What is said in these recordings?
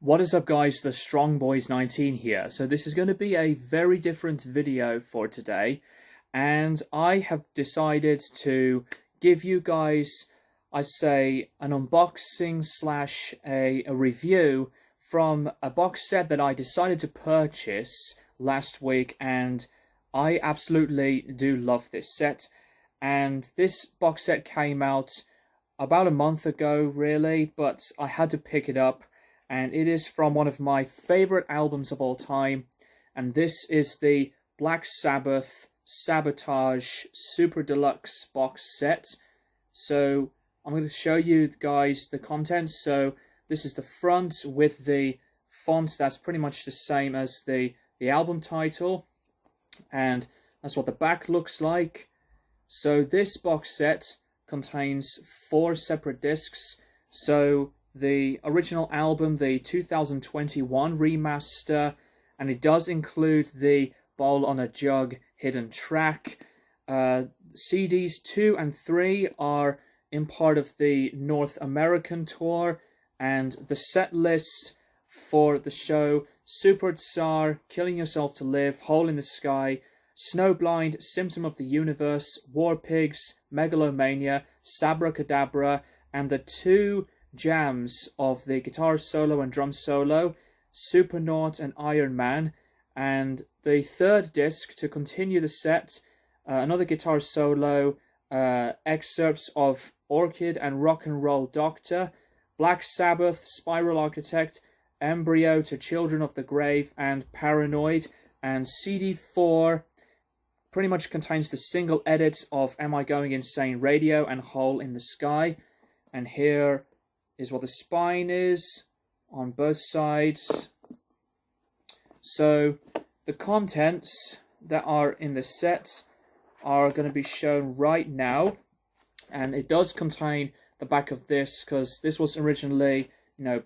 What is up guys, the Strong Boys 19 here. So this is going to be a very different video for today, and I have decided to give you guys, I say, an unboxing slash a review from a box set that I decided to purchase last week, and I absolutely do love this set. And this box set came out about a month ago really, but I had to pick it up. And it is from one of my favorite albums of all time, and this is the Black Sabbath Sabotage Super Deluxe box set. So I'm going to show you guys the contents. So this is the front with the font that's pretty much the same as the album title, and that's what the back looks like. So this box set contains 4 separate discs. So the original album, the 2021 remaster, and it does include the Bowl on a Jug hidden track. CDs 2 and 3 are in part of the North American tour, and the set list for the show: Super Tsar, Killing Yourself to Live, Hole in the Sky, Snowblind, Symptom of the Universe, War Pigs, Megalomania, Sabracadabra, and the 2 jams of the guitar solo and drum solo, Supernaut and Iron Man. And the 3rd disc to continue the set, another guitar solo, excerpts of Orchid and Rock and Roll Doctor, Black Sabbath, Spiral Architect, Embryo to Children of the Grave, and Paranoid. And CD 4 pretty much contains the single edits of Am I Going Insane Radio and Hole in the Sky. And here is what the spine is on both sides. So the contents that are in the set are going to be shown right now, and it does contain the back of this, because this was originally,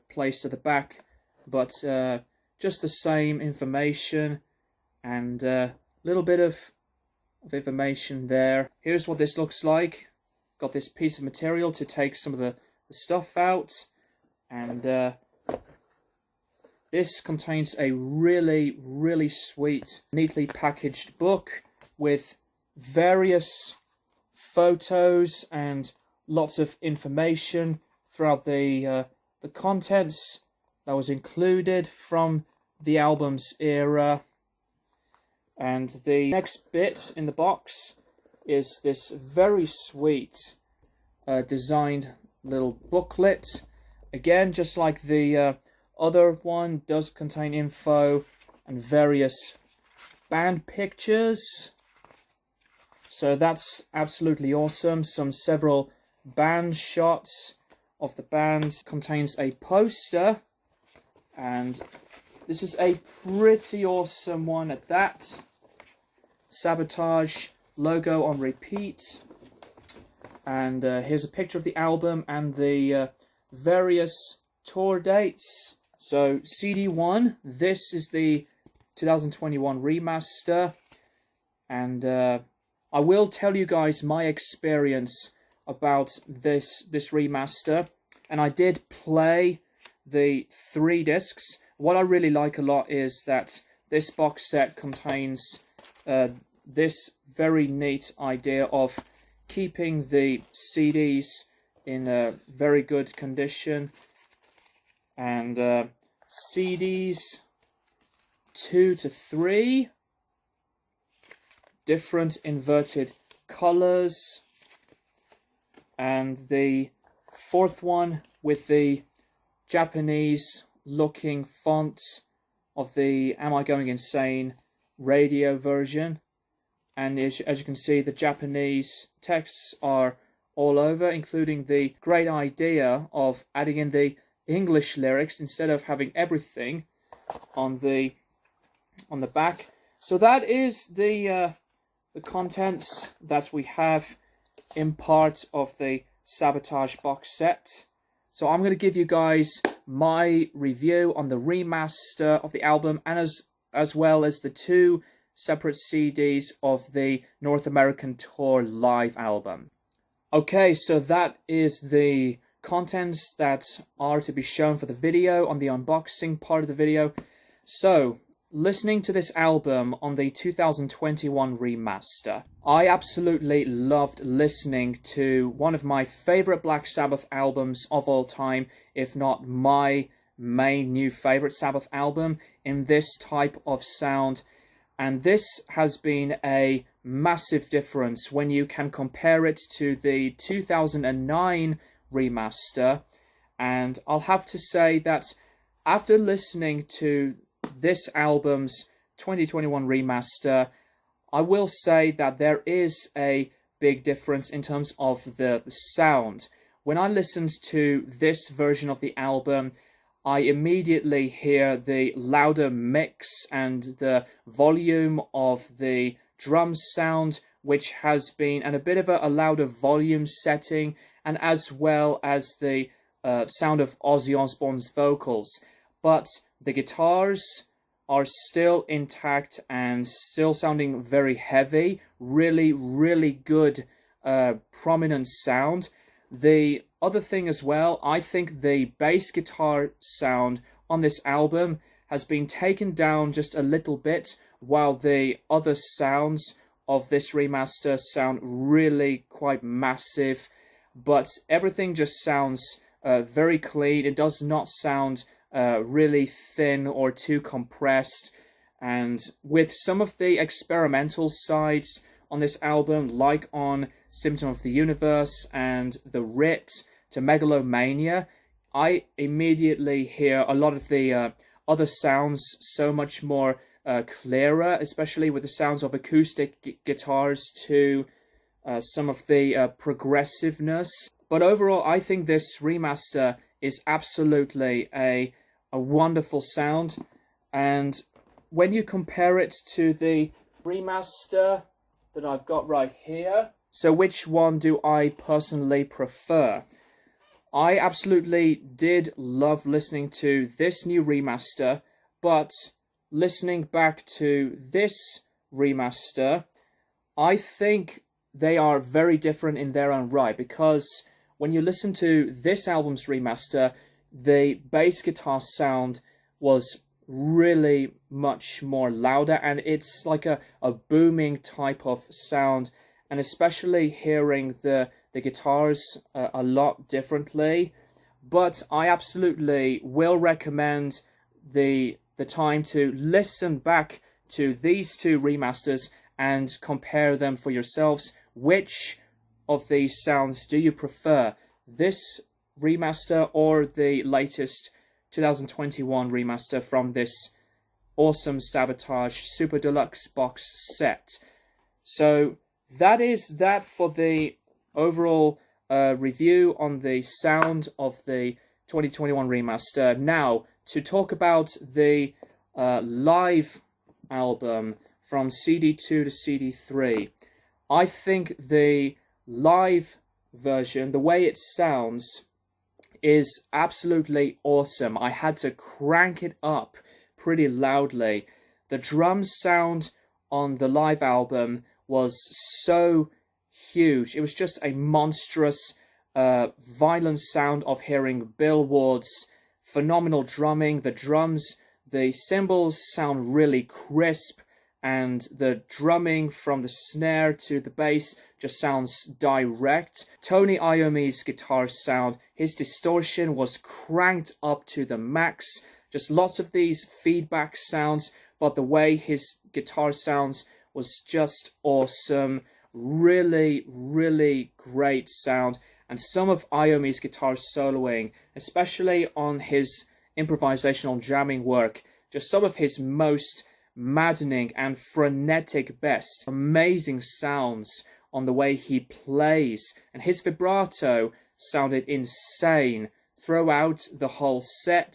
placed at the back, but just the same information and a little bit of information there. Here's what this looks like. Got this piece of material to take some of the stuff out, and this contains a really sweet, neatly packaged book with various photos and lots of information throughout the contents that was included from the album's era. And the next bit in the box is this very sweet designed little booklet. Again, just like the other one, does contain info and various band pictures. So that's absolutely awesome. Several band shots of the band. Contains a poster, and this is a pretty awesome one at that. Sabotage logo on repeat. And here's a picture of the album and the various tour dates. So CD1, this is the 2021 remaster. And I will tell you guys my experience about this remaster. And I did play the 3 discs. What I really like a lot is that this box set contains this very neat idea of keeping the CDs in a very good condition, and CDs 2 to 3, different inverted colors, and the 4th one with the Japanese looking font of the Am I Going Insane radio version. And as you can see, the Japanese texts are all over, including the great idea of adding in the English lyrics instead of having everything on the back. So that is the contents that we have in part of the Sabotage box set. So I'm going to give you guys my review on the remaster of the album, and as well as the 2 separate CDs of the North American Tour live album. Okay, so that is the contents that are to be shown for the video on the unboxing part of the video. So, listening to this album on the 2021 remaster, I absolutely loved listening to one of my favorite Black Sabbath albums of all time, if not my main new favorite Sabbath album in this type of sound. And this has been a massive difference when you can compare it to the 2009 remaster. And I'll have to say that after listening to this album's 2021 remaster, I will say that there is a big difference in terms of the sound. When I listened to this version of the album, I immediately hear the louder mix and the volume of the drum sound, which has been, and a bit of a louder volume setting, and as well as the sound of Ozzy Osbourne's vocals. But the guitars are still intact and still sounding very heavy. Really, really good prominent sound. The other thing as well, I think the bass guitar sound on this album has been taken down just a little bit, while the other sounds of this remaster sound really quite massive. But everything just sounds very clean. It does not sound really thin or too compressed. And with some of the experimental sides on this album, like on Symptom of the Universe and The Writ to Megalomania, I immediately hear a lot of the other sounds so much more clearer, especially with the sounds of acoustic guitars to some of the progressiveness. But overall, I think this remaster is absolutely a wonderful sound. And when you compare it to the remaster that I've got right here, so which one do I personally prefer? I absolutely did love listening to this new remaster, but listening back to this remaster, I think they are very different in their own right, because when you listen to this album's remaster, the bass guitar sound was really much more louder, and it's like a booming type of sound, and especially hearing the guitars a lot differently. But I absolutely will recommend the time to listen back to these two remasters and compare them for yourselves. Which of these sounds do you prefer? This remaster or the latest 2021 remaster from this awesome Sabotage Super Deluxe box set? So that is that for the overall review on the sound of the 2021 remaster. Now, to talk about the live album from CD2 to CD3, I think the live version, the way it sounds, is absolutely awesome. I had to crank it up pretty loudly. The drum sound on the live album was so huge. It was just a monstrous, violent sound of hearing Bill Ward's phenomenal drumming. The drums, the cymbals sound really crisp, and the drumming from the snare to the bass just sounds direct. Tony Iommi's guitar sound, his distortion was cranked up to the max. Just lots of these feedback sounds, but the way his guitar sounds was just awesome. Really, really great sound. And some of Iommi's guitar soloing, especially on his improvisational jamming work, just some of his most maddening and frenetic best. Amazing sounds on the way he plays, and his vibrato sounded insane throughout the whole set.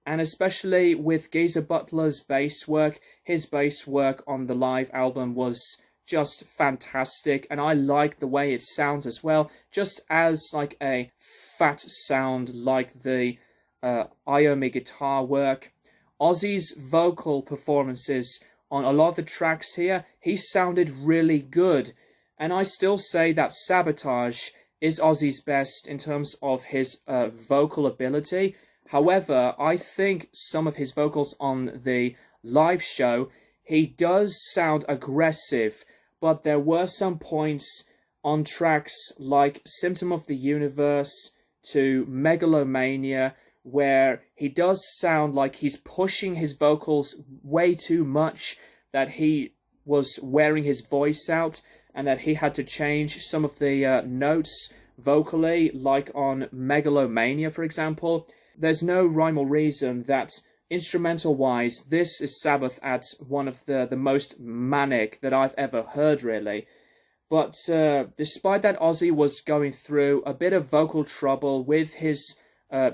And especially with Geezer Butler's bass work, his bass work on the live album was just fantastic, and I like the way it sounds as well, just as like a fat sound like the Iommi guitar work. Ozzy's vocal performances on a lot of the tracks here, he sounded really good, and I still say that Sabotage is Ozzy's best in terms of his vocal ability. However, I think some of his vocals on the live show, he does sound aggressive, but there were some points on tracks like Symptom of the Universe to Megalomania where he does sound like he's pushing his vocals way too much, that he was wearing his voice out and that he had to change some of the notes vocally, like on Megalomania, for example. There's no rhyme or reason that instrumental-wise, this is Sabbath at one of the most manic that I've ever heard, really. But despite that, Ozzy was going through a bit of vocal trouble with his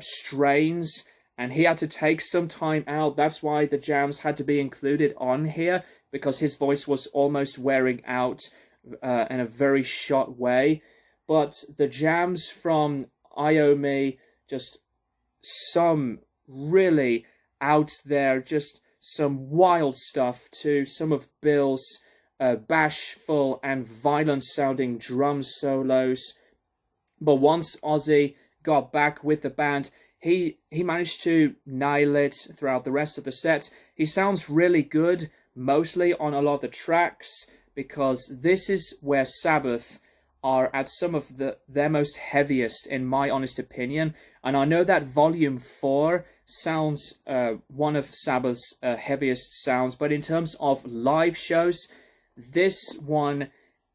strains, and he had to take some time out. That's why the jams had to be included on here, because his voice was almost wearing out in a very short way. But the jams from Iomi, just some really out there, just some wild stuff, to some of Bill's bashful and violent sounding drum solos. But once Ozzy got back with the band, he managed to nail it throughout the rest of the set. He sounds really good, mostly on a lot of the tracks, because this is where Sabbath are at some of their most heaviest, in my honest opinion. And I know that Volume 4 sounds one of Sabbath's heaviest sounds, but in terms of live shows, this one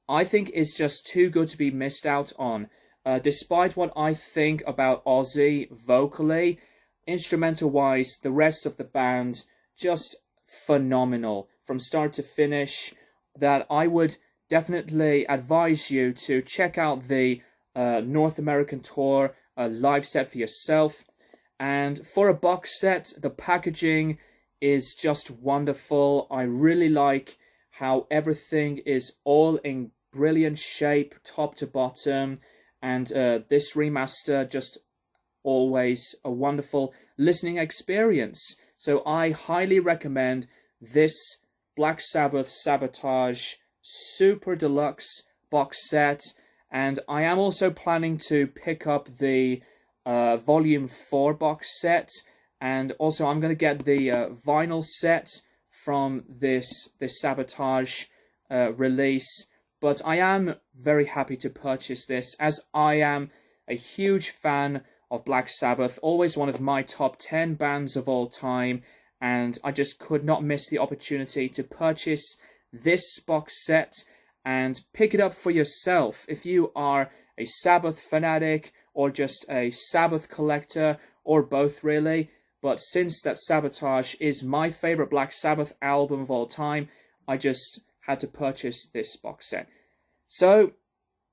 I think is just too good to be missed out on. Despite what I think about Ozzy vocally, instrumental-wise, the rest of the band just phenomenal from start to finish, that I would definitely advise you to check out the North American tour live set for yourself. And for a box set, the packaging is just wonderful. I really like how everything is all in brilliant shape, top to bottom. And this remaster, just always a wonderful listening experience. So I highly recommend this Black Sabbath Sabotage Super Deluxe box set. And I am also planning to pick up the Volume 4 box set. And also I'm going to get the vinyl set from this Sabotage release. But I am very happy to purchase this, as I am a huge fan of Black Sabbath, always one of my top 10 bands of all time, and I just could not miss the opportunity to purchase this box set and pick it up for yourself if you are a Sabbath fanatic or just a Sabbath collector, or both really. But since that Sabotage is my favorite Black Sabbath album of all time, I just had to purchase this box set. So,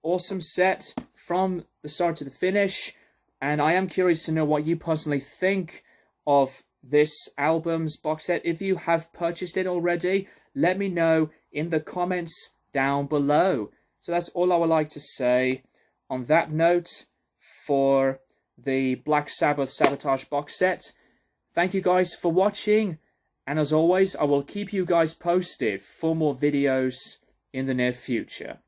awesome set from the start to the finish, and I am curious to know what you personally think of this album's box set. If you have purchased it already, let me know in the comments down below. So that's all I would like to say on that note for the Black Sabbath Sabotage box set. Thank you guys for watching, and as always, I will keep you guys posted for more videos in the near future.